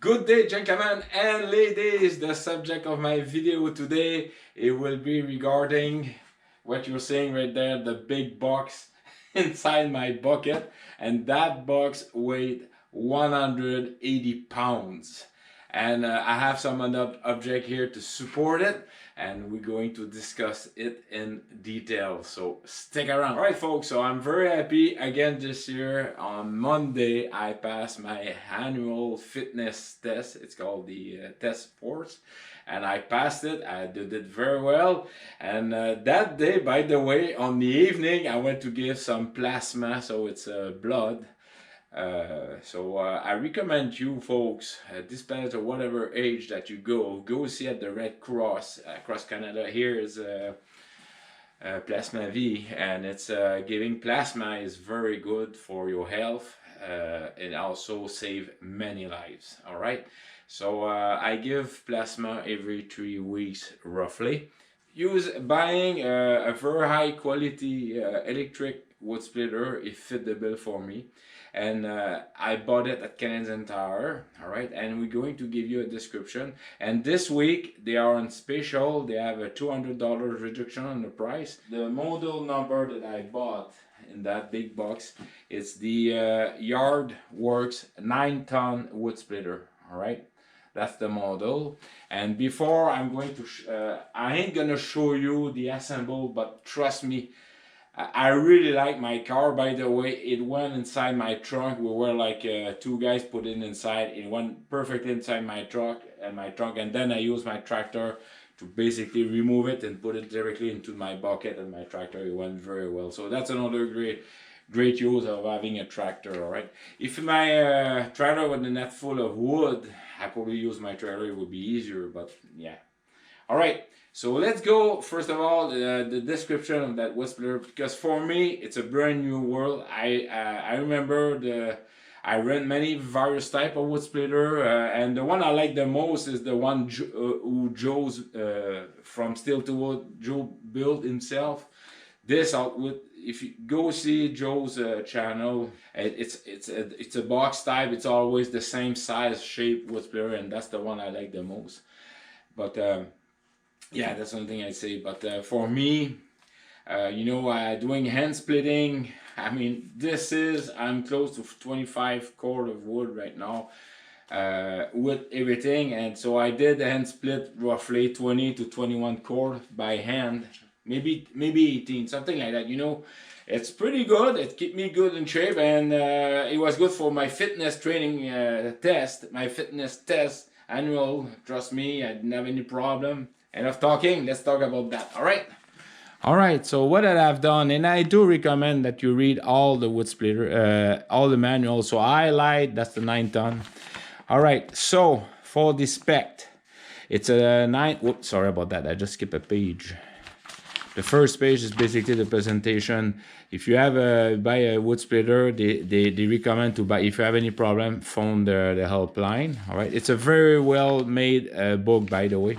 Good day, gentlemen and ladies. The subject of my video today, it will be regarding what you're seeing right there, the big box inside my bucket, and that box weighed 180 pounds. And I have some other object here to support it, and we're going to discuss it in detail, so stick around. All right, folks, so I'm very happy again this year. On Monday I passed my annual fitness test. It's called the test force, and I passed it. I did it very well. And that day, by the way, on the evening I went to give some plasma, so it's blood. I recommend you folks, despite of whatever age that you go see at the Red Cross across Canada. Here is Plasma V, and it's giving plasma is very good for your health, and also save many lives. All right, so I give plasma every 3 weeks roughly. Buying a very high quality electric wood splitter, it fit the bill for me, and I bought it at Canadian Tire. All right, and we're going to give you a description. And this week they are on special. They have a $200 reduction on the price. The model number that I bought in that big box, it's the Yardworks 9-ton wood splitter. All right, that's the model. And before I'm going to I ain't gonna show you the assemble, but trust me, I really like my car. By the way, it went inside my trunk. We were like two guys put it inside. It went perfectly inside my truck, and then I used my tractor to basically remove it and put it directly into my bucket and my tractor. It went very well. So that's another great use of having a tractor. All right, if my trailer was not full of wood, I probably use my trailer. It would be easier, but yeah. All right, so let's go. First of all, the description of that wood splitter, because for me it's a brand new world. I remember I rent many various type of wood splitter, and the one I like the most is the one Joe's from Stihl to Wood. Joe built himself. This outlet, if you go see Joe's channel, it's a box type. It's always the same size, shape wood splitter, and that's the one I like the most. But yeah, that's one thing I say. But for me, doing hand splitting, I mean, I'm close to 25 cord of wood right now with everything. And so I did the hand split roughly 20 to 21 cord by hand, maybe 18, something like that. It's pretty good. It kept me good in shape, and it was good for my fitness training test, my fitness test annual. Trust me, I didn't have any problem. Enough talking, let's talk about that. All right, so what I've done, and I do recommend that you read all the wood splitter, all the manuals. So I lied, that's the 9-ton. All right, so for the spec, it's a 9, whoops, sorry about that, I just skipped a page. The first page is basically the presentation. If you have buy a wood splitter, they recommend to buy. If you have any problem, phone the helpline. All right, it's a very well made book, by the way.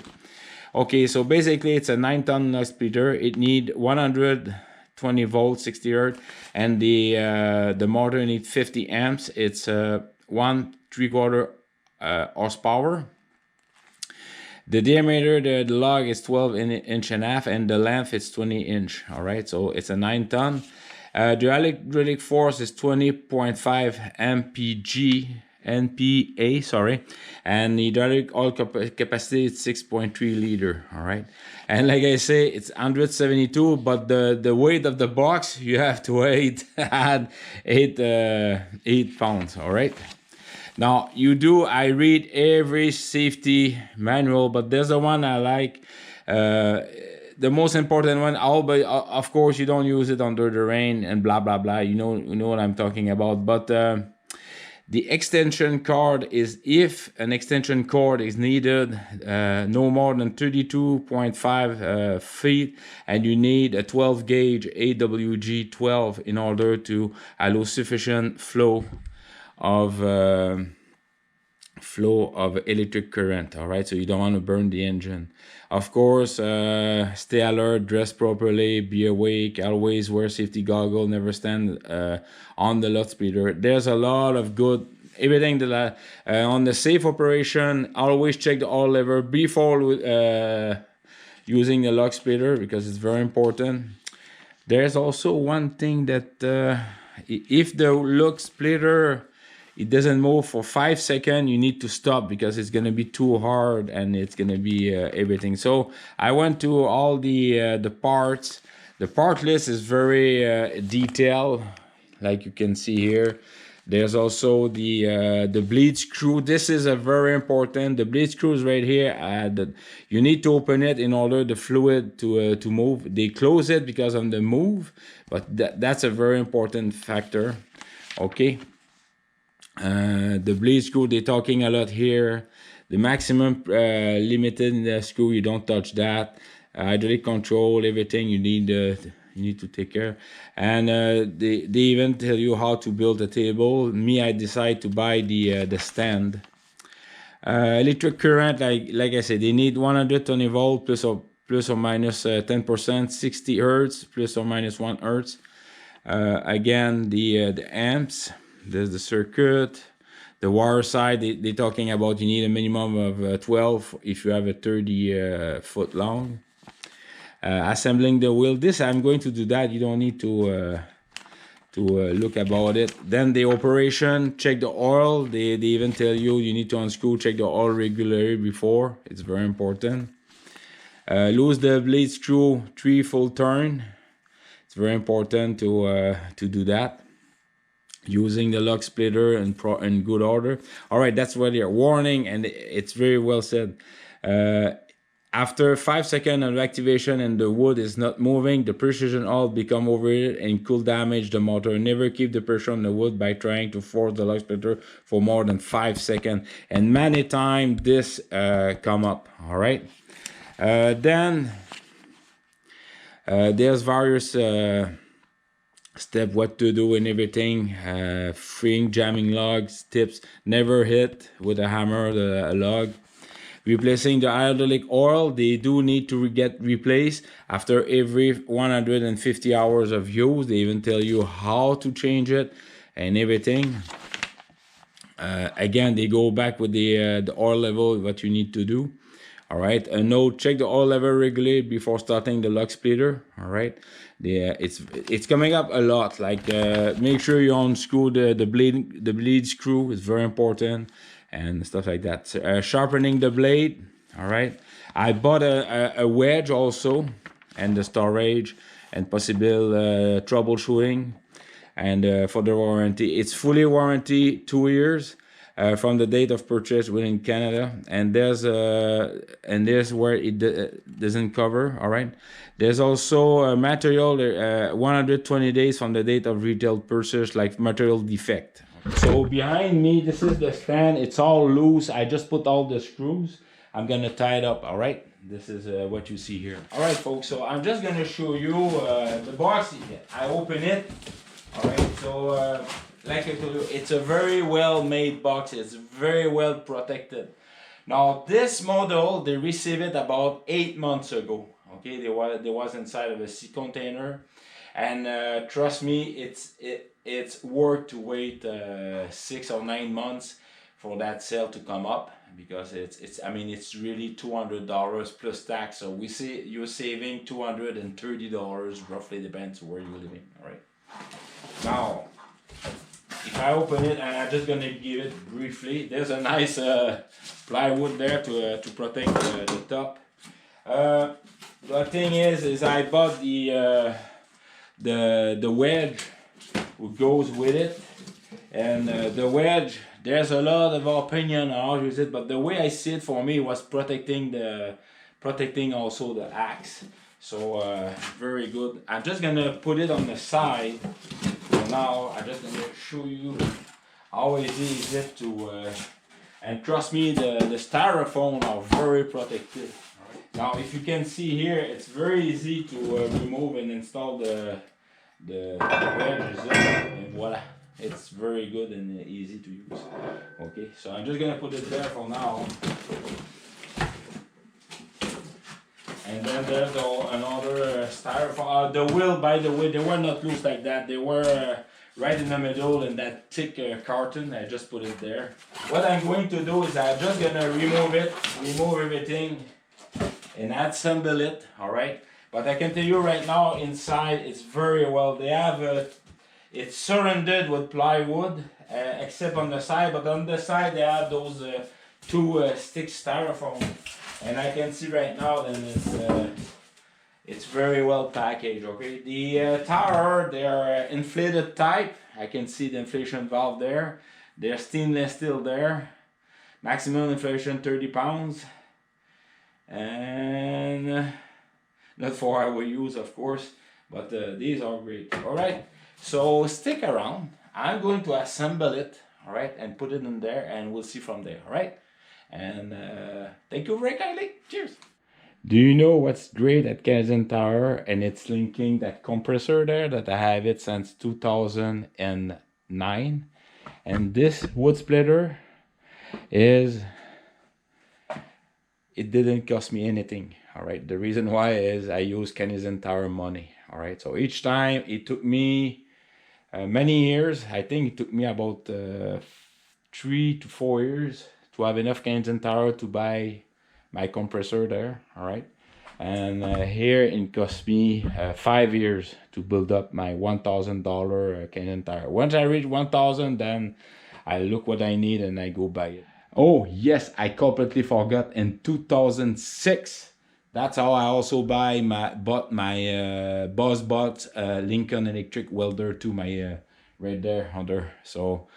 Okay, so basically it's a 9-ton splitter. It need 120 volts, 60 hertz, and the motor needs 50 amps. It's 1 3/4 horsepower. The diameter, the lug is 12.5 inches, and the length is 20 inches. All right, so it's a 9-ton. The hydraulic force is 20.5 NPA, sorry, and the hydraulic oil capacity is 6.3 liter. All right, and like I say, it's 172, but the weight of the box, you have to add 8 pounds. All right. Now I read every safety manual, but there's the one I like, the most important one. Of course, you don't use it under the rain and blah blah blah. You know what I'm talking about. But the extension cord is, if an extension cord is needed, no more than 32.5 feet, and you need a 12 gauge AWG 12 in order to allow sufficient flow of electric current. All right, so you don't want to burn the engine. Of course, stay alert, dress properly, be awake, always wear safety goggles, never stand on the lot splitter. There's a lot of good everything on the safe operation. Always check the oil lever before using the lug splitter, because it's very important. There's also one thing that if the lug splitter it doesn't move for 5 seconds, you need to stop, because it's going to be too hard and it's going to be everything. So I went to all the parts. The part list is very detailed, like you can see here. There's also the bleed screw. This is a very important. The bleed screw is right here. You need to open it in order the fluid to move. They close it because of the move, but that's a very important factor. Okay. The bleed screw, they're talking a lot here. The maximum limited screw, you don't touch that. Hydraulic control, everything you need to take care. And they even tell you how to build a table. Me, I decide to buy the stand. Electric current, like I said, they need 120 volt plus or minus 10%, 60 hertz plus or minus 1 hertz. Again, the amps. There's the circuit. The wire side, they're talking about you need a minimum of 12 if you have a 30 foot long. Assembling the wheel. This I'm going to do that. You don't need to look about it. Then the operation, check the oil. They even tell you need to unscrew, check the oil regularly before. It's very important. Lose the bleed screw 3 full turn. It's very important to do that. Using the lug splitter in good order. All right, that's what you're warning, and it's very well said. After 5 seconds of activation and the wood is not moving, the precision oil become overheated and could damage the motor. Never keep the pressure on the wood by trying to force the lug splitter for more than 5 seconds. And many times this come up. All right. Then there's various step what to do and everything. Freeing jamming logs, tips: never hit with a hammer a log. Replacing the hydraulic oil, they do need to get replaced after every 150 hours of use. They even tell you how to change it and everything. Again, they go back with the oil level, what you need to do. All right, a note: check the oil level regularly before starting the lug splitter. All right, it's coming up a lot. Like make sure you unscrew the bleed screw. It's very important, and stuff like that. Sharpening the blade. All right, I bought a wedge also, and the storage and possible troubleshooting, and for the warranty, it's fully warranty 2 years. From the date of purchase within Canada, and there's where it doesn't cover. All right, there's also a material 120 days from the date of retail purchase, like material defect. So behind me, this is the stand. It's all loose. I just put all the screws. I'm gonna tie it up. All right, this is what you see here. All right, folks, so I'm just gonna show you the box. I open it. All right, so like I told you, it's a very well made box. It's very well protected. Now this model, they received it about 8 months ago. Okay, they was inside of a sea container, and trust me, it's worth to wait 6 or 9 months for that sale to come up, because it's really $200 plus tax. So we say you're saving $230 roughly, depends where you're living. All right. Now, if I open it, and I'm just gonna give it briefly, there's a nice plywood there to protect the top. The thing is I bought the wedge which goes with it, and the wedge, there's a lot of opinion on how to use it, but the way I see it, for me, was protecting also the axe. So very good. I'm just gonna put it on the side. Now I'm just going to show you how easy is it to, and trust me, the styrofoam are very protected. Right. Now if you can see here, it's very easy to remove and install the wedges, and voila, it's very good and easy to use. Okay, so I'm just going to put it there for now. And then there's another styrofoam. The wheel, by the way, they were not loose like that. They were right in the middle in that thick carton. I just put it there. What I'm going to do is I'm just gonna remove everything and assemble it, all right? But I can tell you right now, inside it's very well. They have it's surrounded with plywood, except on the side. But on the side they have those two stick styrofoam, and I can see right now that it's very well packaged. Okay, the tower, they're inflated type. I can see the inflation valve there. They're stainless steel there. Maximum inflation 30 pounds, and not for our use, of course, but these are great. All right, so stick around. I'm going to assemble it, all right, and put it in there, and we'll see from there. All right, and thank you very kindly. Cheers. Do you know what's great at Canadian Tower? And it's linking that compressor there that I have it since 2009, and this wood splitter is, it didn't cost me anything. All right, the reason why is I use Canadian Tower money. All right, so each time it took me many years. I think it took me about 3 to 4 years to have enough Canadian Tower to buy my compressor there. All right, and here it cost me 5 years to build up my $1,000 Canadian Tower. Once I reach 1,000, then I look what I need and I go buy it. Oh yes, I completely forgot. In 2006, that's how I also bought my bought Lincoln Electric welder to my right there under. So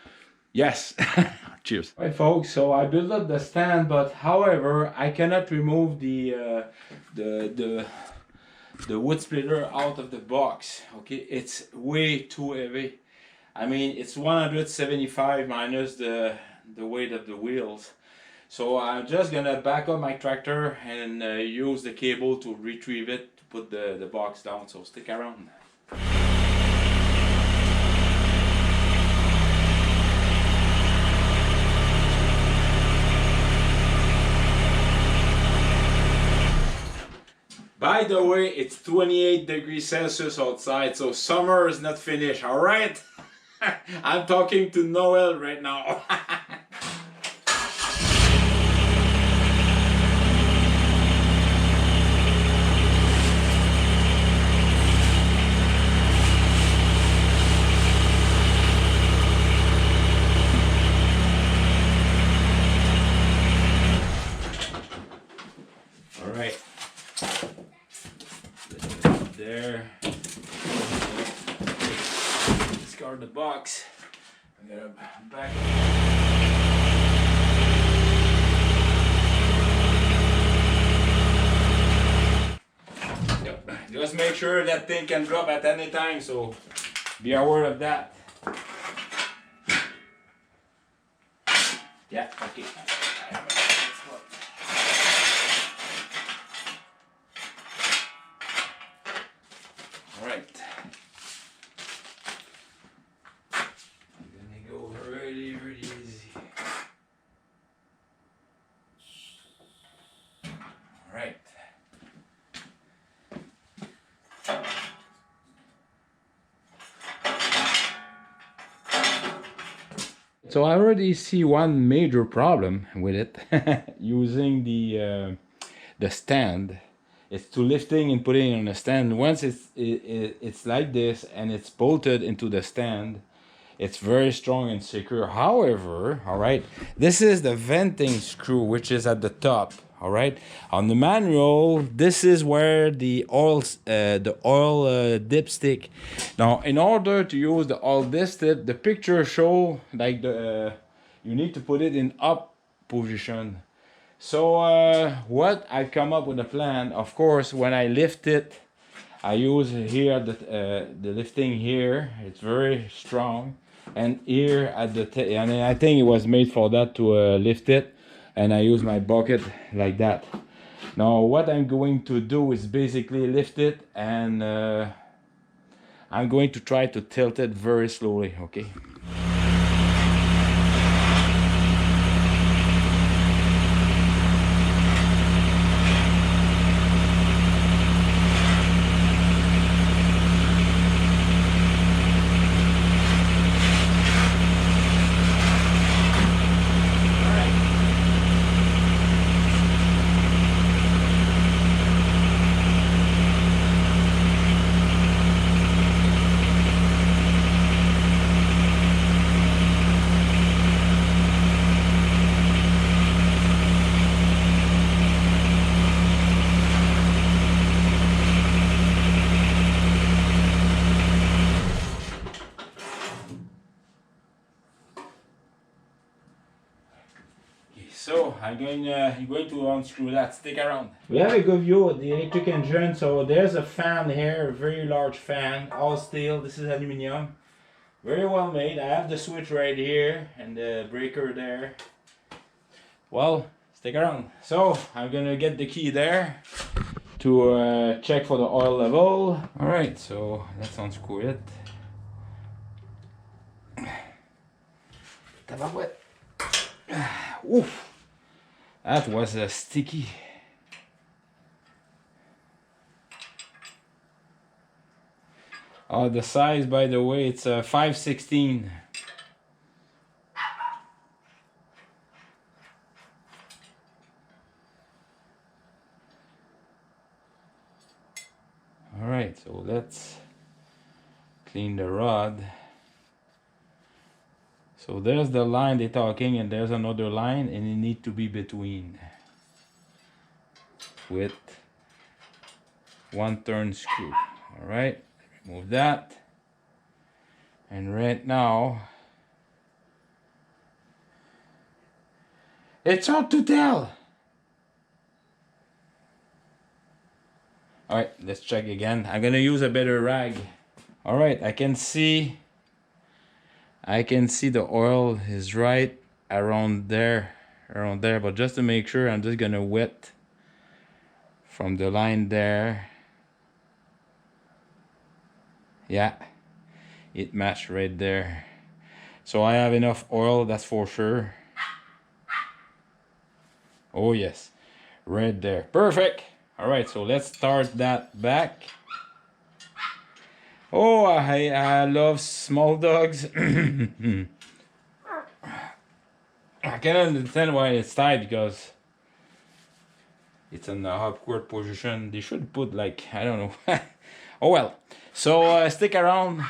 yes, cheers. Right, folks. So I built up the stand, but however, I cannot remove the wood splitter out of the box. Okay, it's way too heavy. I mean, it's 175 minus the weight of the wheels. So I'm just gonna back up my tractor and use the cable to retrieve it to put the box down. So stick around. By the way, it's 28 degrees Celsius outside, so summer is not finished, all right? I'm talking to Noel right now. All right. There. Discard the box. I'm gonna back. Yep. Just make sure that thing can drop at any time, so be aware of that. Yeah, okay. All right. I'm gonna go really, really easy. All right. So I already see one major problem with it using the stand. It's to lifting and putting it on a stand. Once it's like this and it's bolted into the stand, it's very strong and secure. However, all right, this is the venting screw, which is at the top. All right, on the manual, this is where the oil dipstick. Now, in order to use the oil dipstick, the picture show like you need to put it in up position. So what I come up with a plan. Of course, when I lift it, I use here the lifting here. It's very strong, and here at the and I think it was made for that to lift it. And I use my bucket like that. Now what I'm going to do is basically lift it, and I'm going to try to tilt it very slowly, okay? so you're going to unscrew that. Stick around. We have a good view of the electric engine. So there's a fan here, a very large fan, all steel. This is aluminum. Very well made. I have the switch right here and the breaker there. Well, stick around. So I'm gonna get the key there to check for the oil level. All right, so let's unscrew it. Oof, that was sticky. The size, by the way, it's 5/16. All right, so let's clean the rod. So there's the line they're talking, and there's another line, and it needs to be between with one turn screw. All right, remove that. And right now, it's hard to tell. All right, let's check again. I'm gonna use a better rag. All right, I can see the oil is right around there, but just to make sure, I'm just gonna wet from the line there. Yeah, it matched right there. So I have enough oil, that's for sure. Oh yes, right there, perfect. All right, so let's start that back. Oh, I love small dogs. I can understand why it's tight, because it's in the upward position. They should put, like, I don't know. Oh well, so stick around.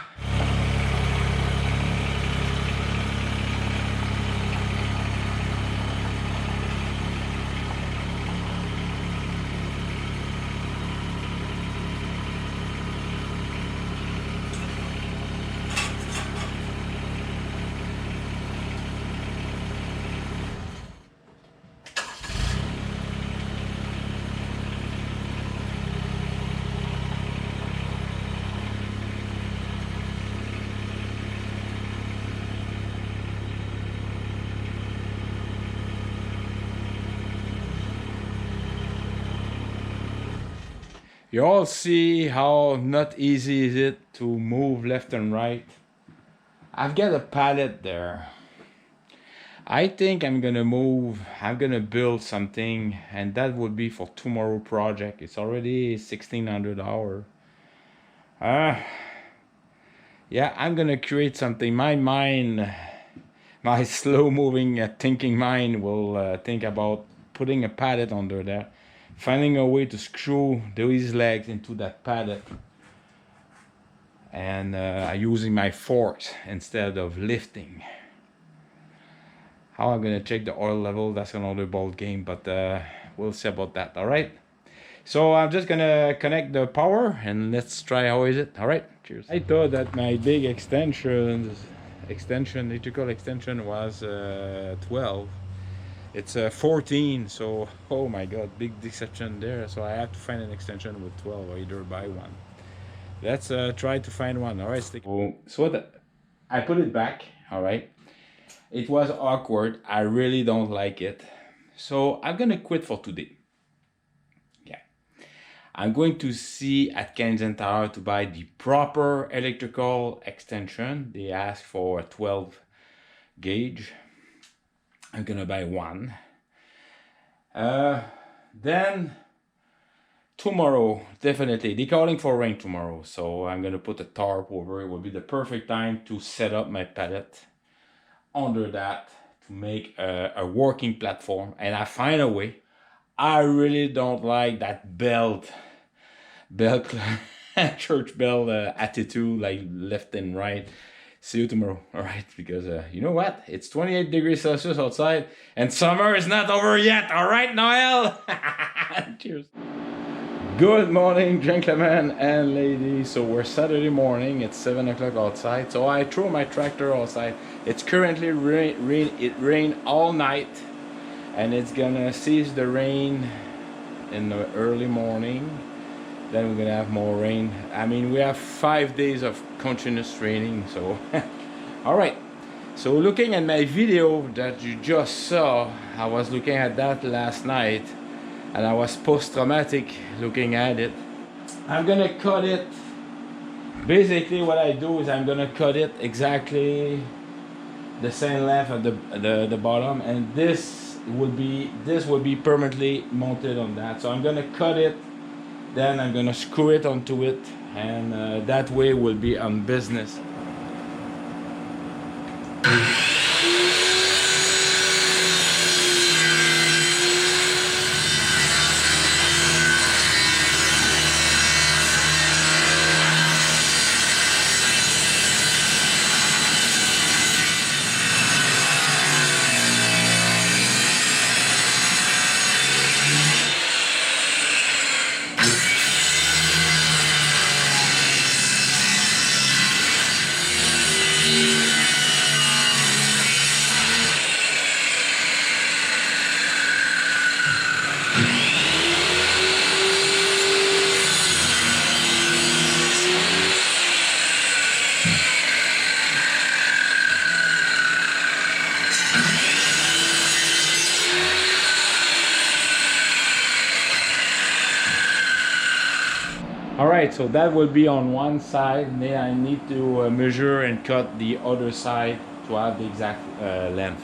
You all see how not easy is it to move left and right. I've got a pallet there. I think I'm gonna build something, and that would be for tomorrow project. It's already 1600 hours. Yeah, I'm gonna create something. My mind, my slow moving thinking mind will think about putting a pallet under there, finding a way to screw these legs into that pallet, and using my forks instead of lifting. How I'm gonna check the oil level, that's another ball game, but we'll see about that. All right, so I'm just gonna connect the power and let's try how is it. All right, cheers. I thought that my big electrical extension was 12. It's 14, so oh my god, big deception there. So I have to find an extension with 12 or either buy one. Let's try to find one. All right, so I put it back. All right, it was awkward. I really don't like it, so I'm gonna quit for today. Yeah, I'm going to see at Canadian Tower to buy the proper electrical extension. They ask for a 12 gauge. I'm gonna buy one. Then tomorrow, definitely, they're calling for rain tomorrow, so I'm gonna put a tarp over. It will be the perfect time to set up my pallet under that to make a working platform, and I find a way. I really don't like that belt church bell attitude, like left and right. See you tomorrow, all right? Because you know what? It's 28 degrees Celsius outside, and summer is not over yet, all right, Noel? Cheers. Good morning, gentlemen and ladies. So we're Saturday morning. It's 7 o'clock outside. So I throw my tractor outside. It's currently it rained all night, and it's gonna cease the rain in the early morning. Then we're gonna have more rain. I mean, we have 5 days of continuous raining, so all right. So looking at my video that you just saw, I was looking at that last night and I was post-traumatic looking at it. I'm gonna cut it. Basically what I do is I'm gonna cut it exactly the same length at the bottom, and this will be permanently mounted on that. So I'm gonna cut it, then I'm gonna screw it onto it, and that way we'll be on business. Alright, so that will be on one side, and then I need to measure and cut the other side to have the exact length.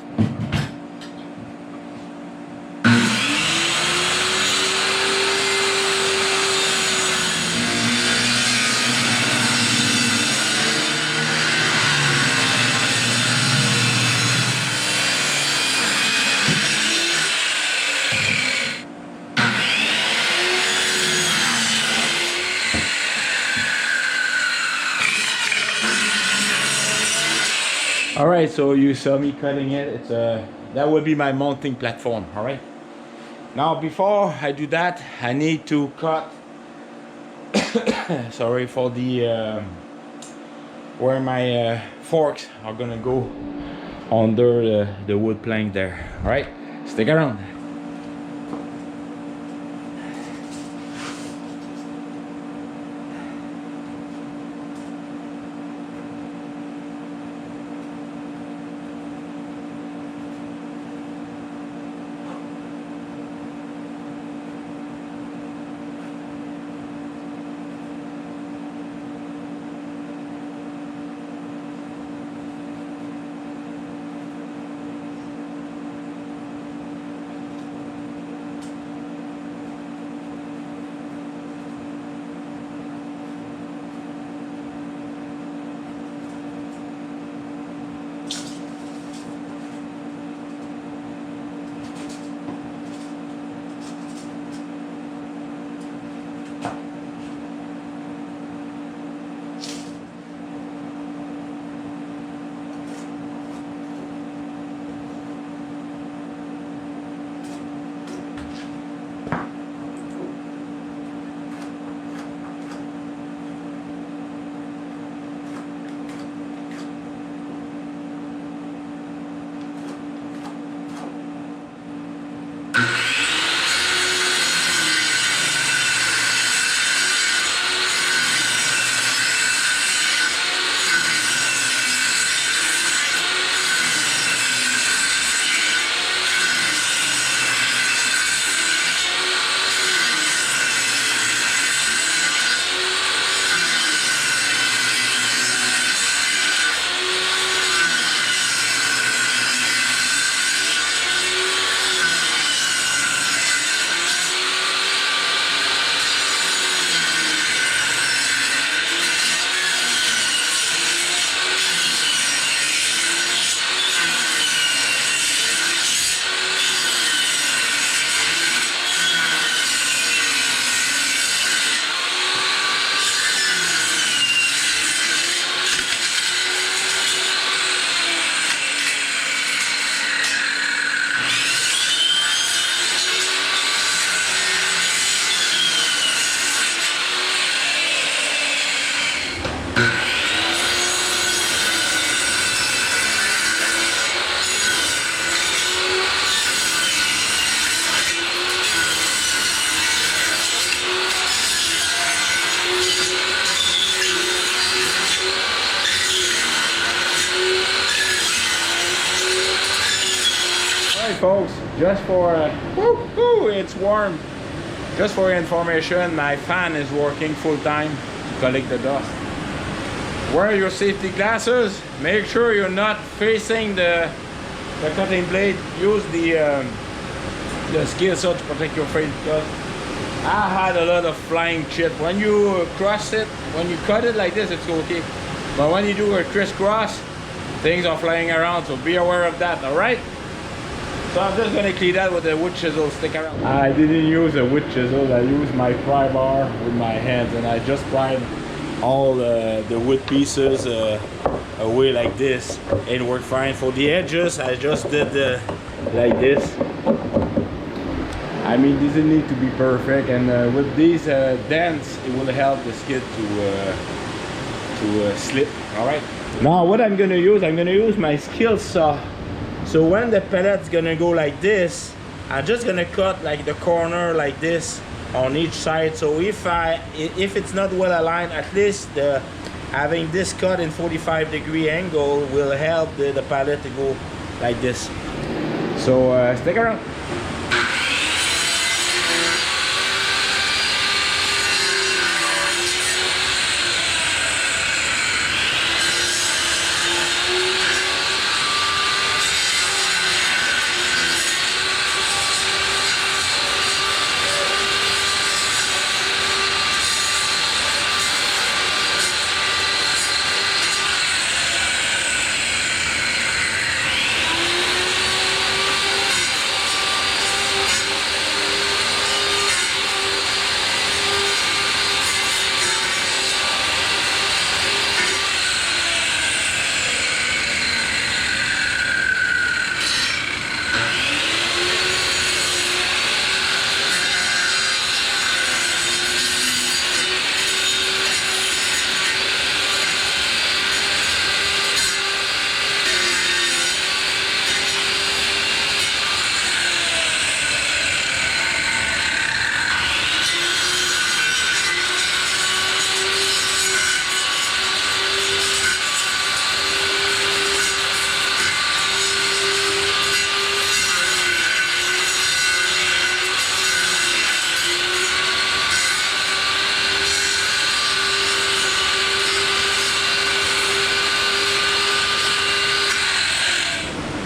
Alright, so you saw me cutting it. It's that will be my mounting platform. Alright. Now before I do that, I need to cut sorry for the where my forks are gonna go under the wood plank there. Alright, stick around. Alright folks, just for it's warm. Just for your information, my fan is working full time to collect the dust. Wear your safety glasses. Make sure you're not facing the cutting blade. Use the skill saw to protect your face, because I had a lot of flying chip. When you cross it, when you cut it like this, it's okay. But when you do a crisscross, things are flying around, so be aware of that, alright? So I'm just going to clean that with a wood chisel. Stick around. I didn't use a wood chisel, I used my pry bar with my hands, and I just pried all the wood pieces away like this. It worked fine. For the edges, I just did like this. I mean, this doesn't need to be perfect, and with these dents, it will help the skid to slip. All right. Now, what I'm gonna use my skill saw. So when the pellet's gonna go like this, I'm just gonna cut like the corner like this on each side. So if it's not well aligned, at least having this cut in 45-degree angle will help the pallet to go like this. So stick around.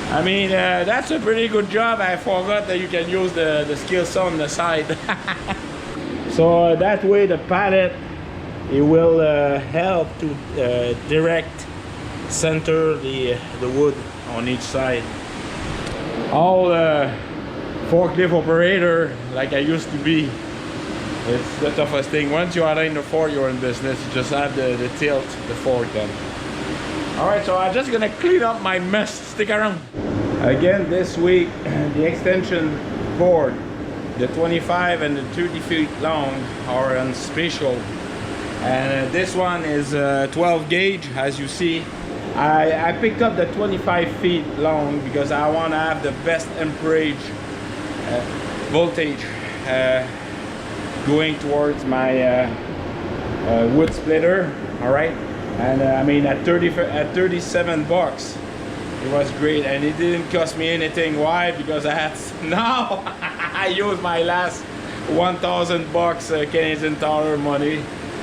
I mean, that's a pretty good job. I forgot that you can use the skill saw on the side. So that way the pallet, it will help to direct center the wood on each side. All forklift operator, like I used to be, it's the toughest thing. Once you are in the fork, you're in business. You just have the tilt, the fork then. Alright, so I'm just gonna clean up my mess. Stick around. Again, this week, the extension cord, the 25 and the 30 feet long, are on special. And this one is 12 gauge, as you see. I picked up the 25 feet long because I want to have the best amperage voltage going towards my wood splitter. Alright. And I mean, at 37 bucks, it was great, and it didn't cost me anything. Why? Because I had now I used my last 1,000 bucks Canadian dollar money.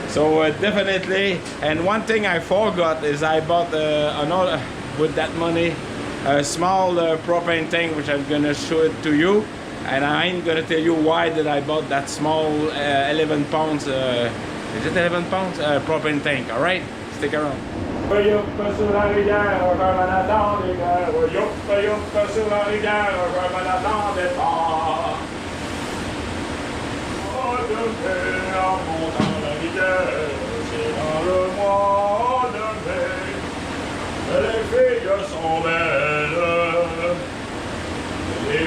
So definitely. And one thing I forgot is I bought another with that money, a small propane tank, which I'm gonna show it to you. And I ain't gonna tell you why did I bought that small 11 pounds. Is it 11 pounds propane tank? All right. Stick around. Les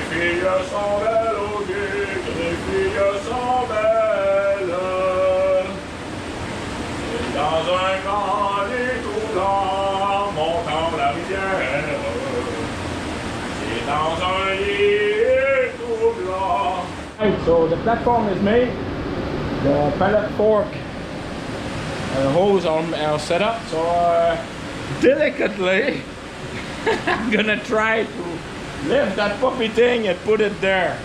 filles sont belles au guet, les filles sont belles. Dans un grand lit tout blanc, montant la rivière. C'est dans un lit tout blanc. Right, so the platform is made. The pallet fork holes are set up. So delicately, I'm gonna try to lift that puppy thing and put it there.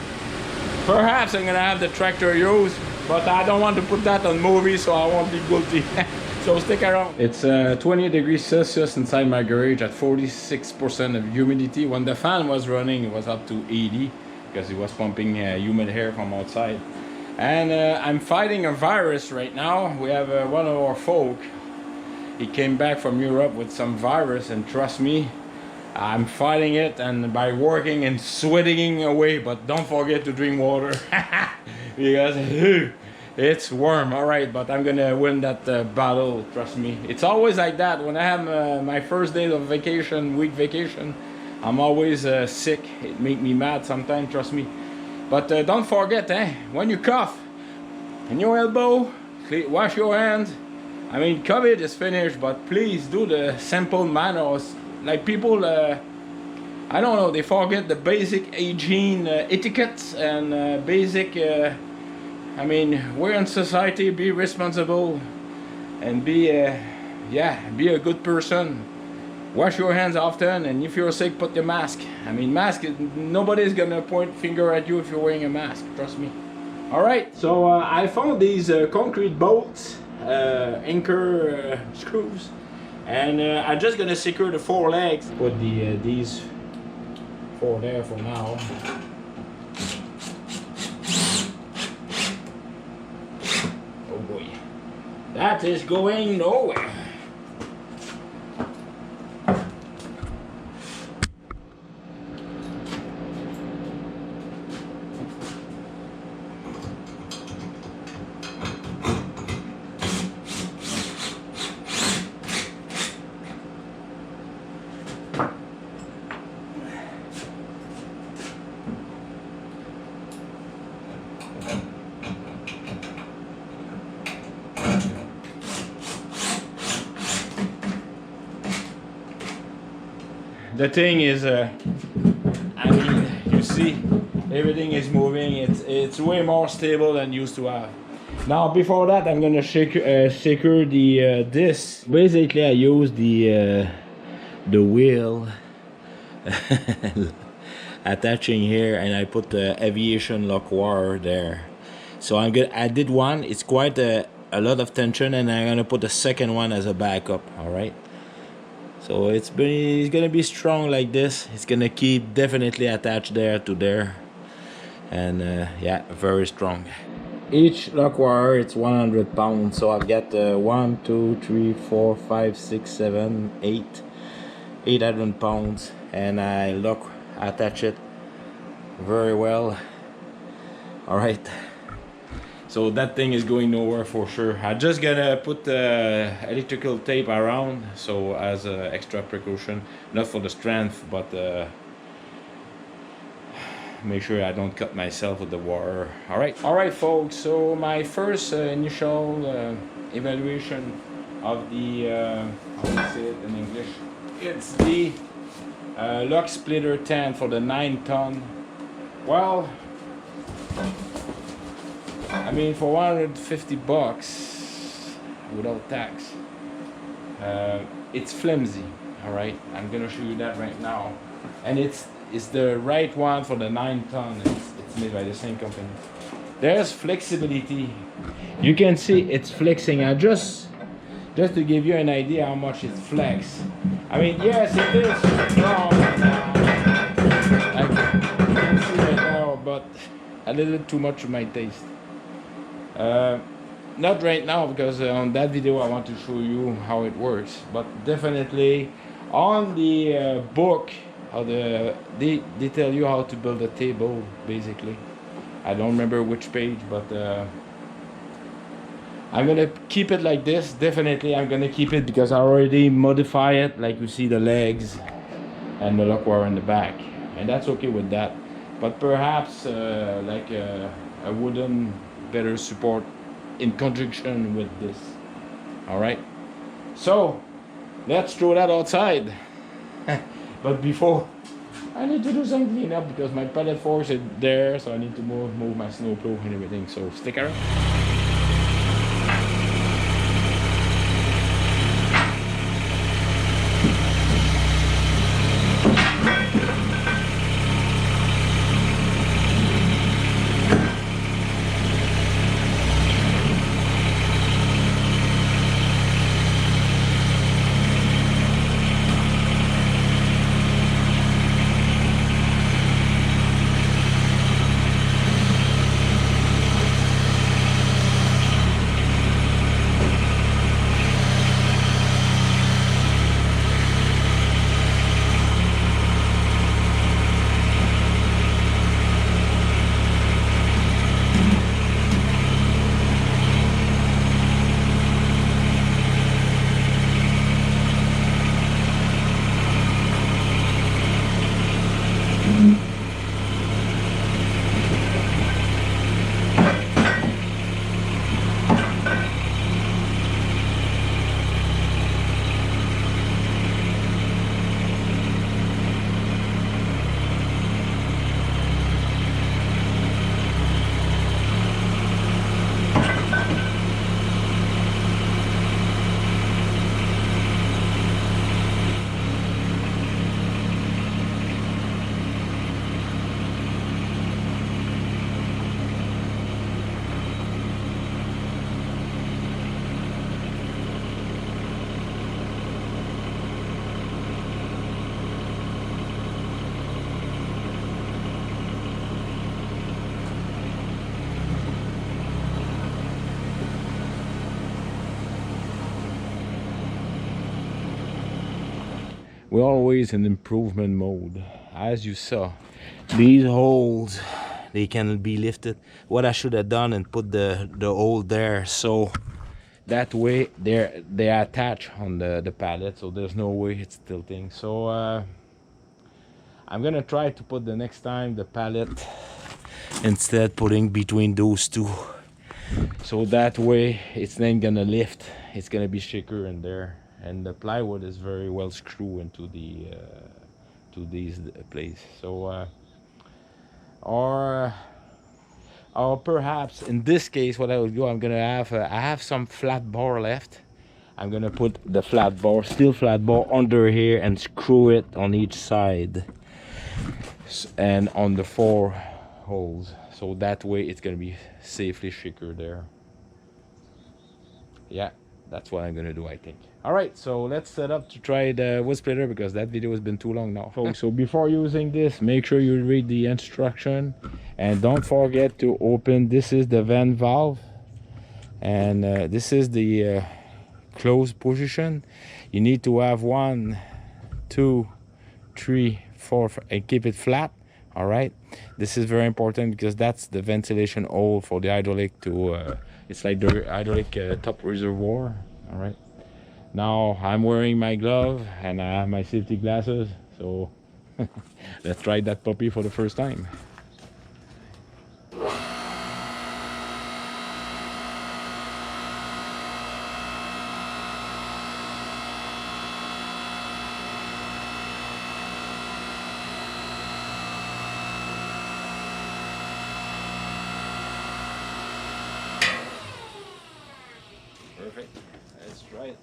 Perhaps I'm gonna have the tractor used, but I don't want to put that on movie, so I won't be guilty. So stick around. It's 20 degrees Celsius inside my garage at 46% of humidity. When the fan was running, it was up to 80 because it was pumping humid air from outside. And I'm fighting a virus right now. We have one of our folk. He came back from Europe with some virus, and trust me, I'm fighting it, and by working and sweating away. But don't forget to drink water because it's warm. All right, but I'm gonna win that battle, trust me. It's always like that when I have my first day of vacation, week vacation. I'm always sick. It makes me mad sometimes, trust me. But don't forget, when you cough in your elbow, wash your hands. I mean, COVID is finished, but please do the simple manners. Like people, I don't know, they forget the basic hygiene etiquettes and basic, I mean, we're in society, be responsible and be a good person. Wash your hands often, and if you're sick, put the mask. I mean, mask, nobody's gonna point finger at you if you're wearing a mask, trust me. All right, so I found these concrete bolts, anchor screws. And I'm just gonna secure the 4 legs. Put these 4 there for now. Oh boy, that is going nowhere. The thing is, I mean, you see, everything is moving. It's way more stable than used to have. Now, before that, I'm gonna secure the this. Basically, I use the wheel attaching here, and I put the aviation lock wire there. So I'm good. I did one. It's quite a lot of tension, and I'm gonna put the second one as a backup. All right. So it's gonna be strong like this. It's gonna keep definitely attached there to there, and yeah, very strong. Each lock wire, it's 100 pounds. So I've got 1, 2, 3, 4, 5, 6, 7, 8, 800 pounds, and I attach it very well. All right. So that thing is going nowhere for sure. I'm just gonna put electrical tape around, so as extra precaution, not for the strength, but make sure I don't cut myself with the wire. All right, folks. So my first initial evaluation of the how do I say it in English? It's the lock splitter 10 for the 9-ton. Well, I mean, for 150 bucks without tax, it's flimsy. All right, I'm gonna show you that right now, and it's the right one for the 9-ton. It's made by the same company. There's flexibility. You can see it's flexing. I just to give you an idea how much it flex. I mean, yes, it is strong. I can see right now, but a little too much for my taste. Not right now, because on that video I want to show you how it works, but definitely on the book, how they tell you how to build a table. Basically, I don't remember which page, but I'm gonna keep it like this. Definitely I'm gonna keep it because I already modify it, like you see the legs and the lock wire in the back, and that's okay with that. But perhaps like a wooden better support in conjunction with this. All right, so let's throw that outside. But before, I need to do some cleanup because my pallet forks is there, so I need to move my snow plow and everything. So stick around. we're always in improvement mode. As you saw, these holes, they can be lifted. What I should have done and put the hole there, so that way they attach on the pallet, so there's no way it's tilting. So I'm gonna try to put the next time the pallet instead putting between those two, so that way it's then gonna lift. It's gonna be thicker in there, and the plywood is very well screwed into the to these places. So or perhaps in this case what I will do, I'm gonna have I have some flat bar left. I'm gonna put the flat bar, steel flat bar, under here and screw it on each side and on the 4 holes, so that way it's gonna be safely thicker there. Yeah, that's what I'm gonna do, I think. All right, so let's set up to try the wood splitter, because that video has been too long now, folks. So before using this, make sure you read the instruction, and don't forget to open. This is the vent valve, and this is the closed position. You need to have 1, 2, 3, 4, and keep it flat. All right, this is very important because that's the ventilation hole for the hydraulic to it's like the hydraulic top reservoir. All right, now I'm wearing my glove and I have my safety glasses, so let's try that puppy for the first time. Perfect. Let's try it.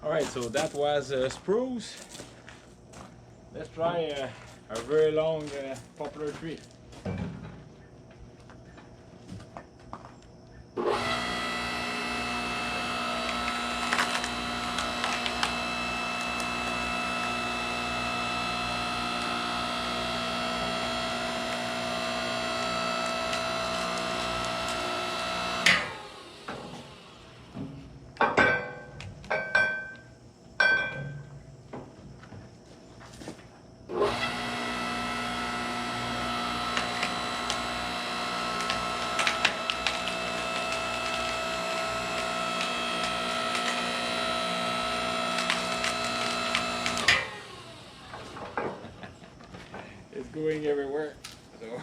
Alright, so that was spruce. Let's try a very long poplar tree. It's going everywhere. So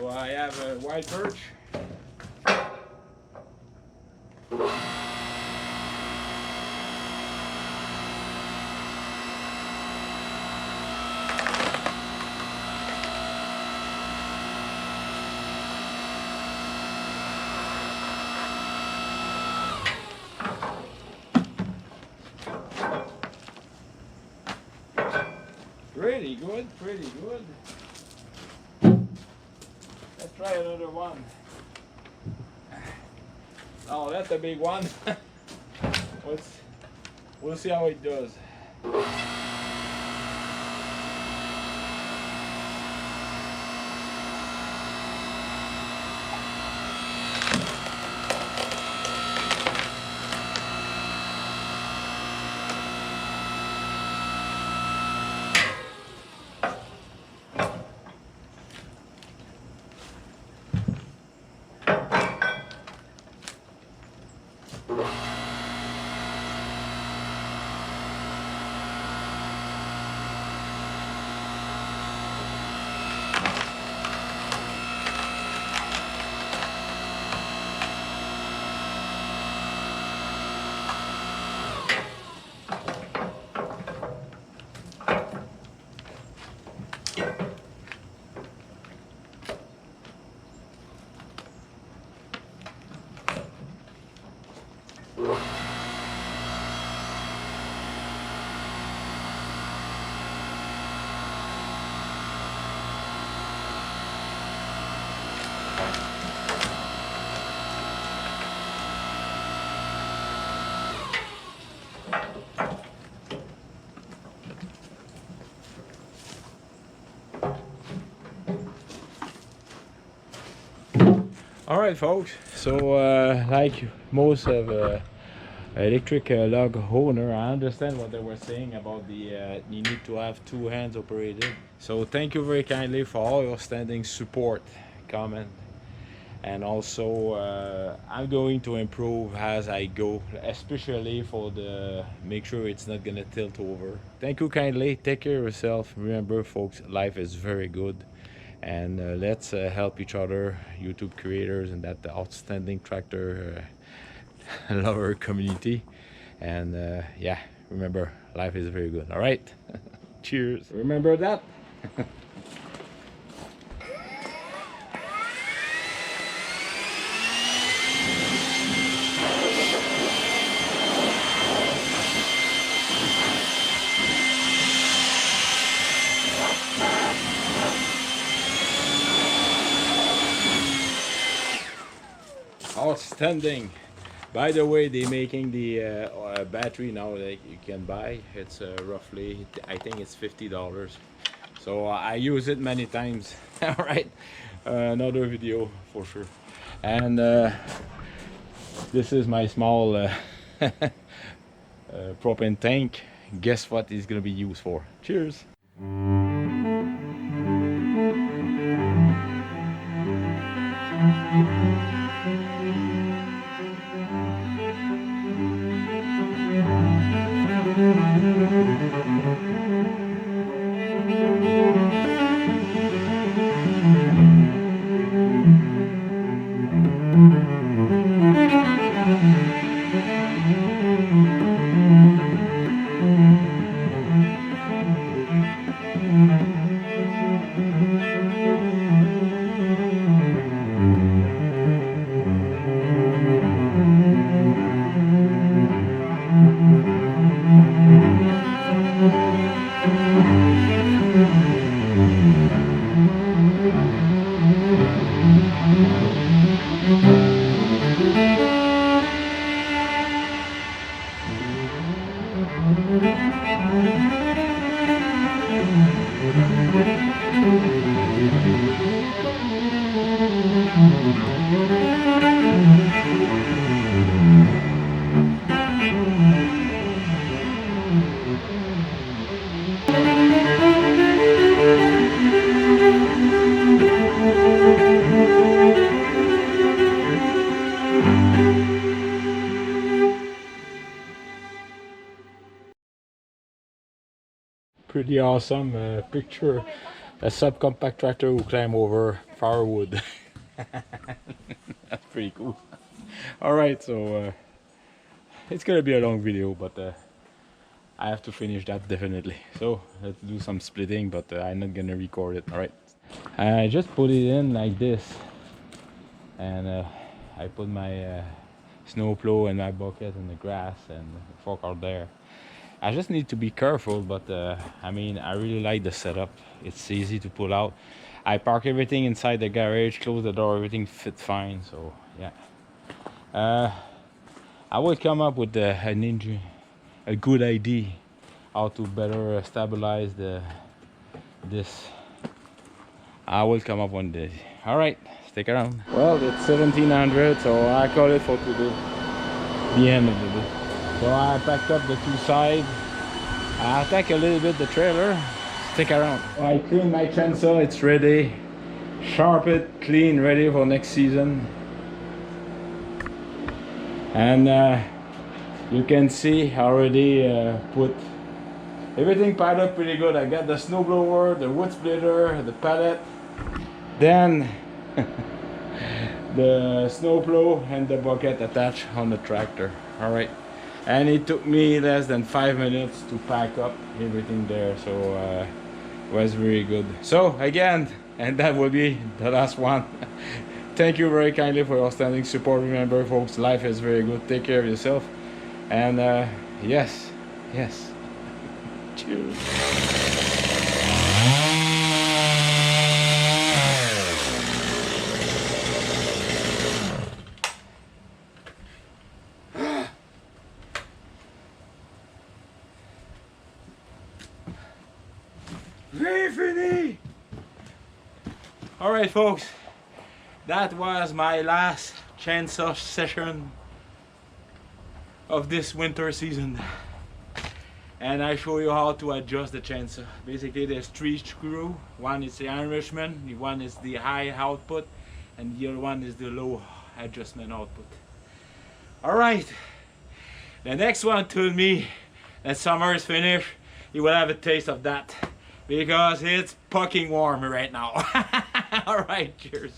So I have a white birch. Pretty good, pretty good. Let's try another one. Oh, that's a big one. We'll see how it does. All right, folks. So, like most of electric log owner, I understand what they were saying about the you need to have two hands operated. So, thank you very kindly for all your standing support, comment, and also I'm going to improve as I go, especially for the make sure it's not gonna tilt over. Thank you kindly. Take care of yourself. Remember, folks, life is very good. And let's help each other, YouTube creators and that outstanding tractor lover community. And yeah, remember, life is very good. All right. Cheers. Remember that. Outstanding. By the way, they're making the battery now that you can buy. It's roughly, I think it's $50. So I use it many times. All right, another video for sure. And this is my small propane tank. Guess what it's gonna be used for? Cheers. Pretty awesome picture a subcompact tractor who climb over firewood. That's pretty cool. Alright, so it's gonna be a long video, but I have to finish that definitely. So let's do some splitting, but I'm not gonna record it. Alright, I just put it in like this, and I put my snow plow and my bucket in the grass and the fork out there. I just need to be careful, but I mean, I really like the setup. It's easy to pull out. I park everything inside the garage, close the door, everything fit fine. So yeah, I will come up with a good idea how to better stabilize this. I will come up one day. All right, stick around. Well, it's 1700, so I call it for today, the end of the day. So I packed up the two sides. I attack a little bit the trailer. Stick around. I clean my chainsaw, it's ready. Sharp it, clean, ready for next season. And you can see I already put everything piled up pretty good. I got the snowblower, the wood splitter, the pallet, then the snowplow and the bucket attached on the tractor. All right, and it took me less than 5 minutes to pack up everything there, so was very good. So again, and that will be the last one. Thank you very kindly for your standing support. Remember folks, life is very good. Take care of yourself, and yes, cheers. Alright folks, that was my last chainsaw session of this winter season, and I show you how to adjust the chainsaw. Basically there's 3 screws. One is the enrichment, one is the high output, and the other one is the low adjustment output. Alright, the next one told me that summer is finished. You will have a taste of that, because it's fucking warm right now. Alright, cheers.